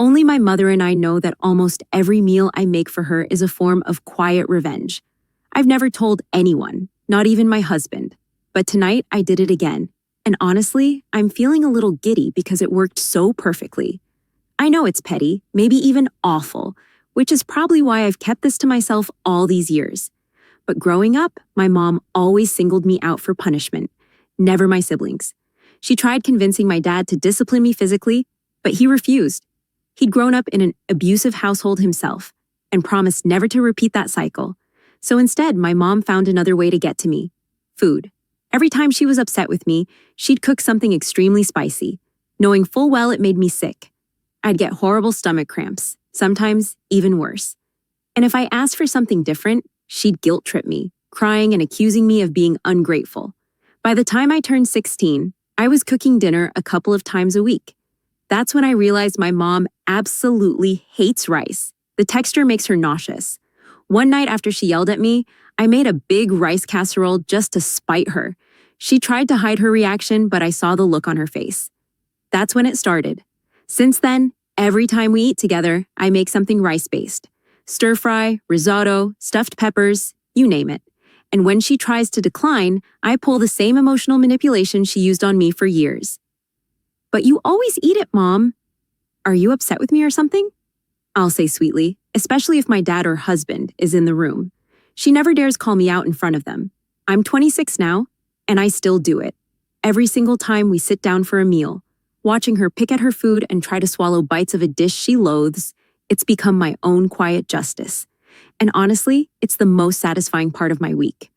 Only my mother and I know that almost every meal I make for her is a form of quiet revenge. I've never told anyone, not even my husband. But tonight I did it again. And honestly, I'm feeling a little giddy because it worked so perfectly. I know it's petty, maybe even awful, which is probably why I've kept this to myself all these years. But growing up, my mom always singled me out for punishment, never my siblings. She tried convincing my dad to discipline me physically, but he refused. He'd grown up in an abusive household himself and promised never to repeat that cycle. So instead, my mom found another way to get to me: food. Every time she was upset with me, she'd cook something extremely spicy, knowing full well it made me sick. I'd get horrible stomach cramps, sometimes even worse. And if I asked for something different, she'd guilt trip me, crying and accusing me of being ungrateful. By the time I turned 16, I was cooking dinner a couple of times a week. That's when I realized my mom absolutely hates rice. The texture makes her nauseous. One night after she yelled at me, I made a big rice casserole just to spite her. She tried to hide her reaction, but I saw the look on her face. That's when it started. Since then, every time we eat together, I make something rice-based. Stir fry, risotto, stuffed peppers, you name it. And when she tries to decline, I pull the same emotional manipulation she used on me for years. "But you always eat it, Mom. Are you upset with me or something?" I'll say sweetly, especially if my dad or husband is in the room. She never dares call me out in front of them. I'm 26 now, and I still do it. Every single time we sit down for a meal, watching her pick at her food and try to swallow bites of a dish she loathes, it's become my own quiet justice. And honestly, it's the most satisfying part of my week.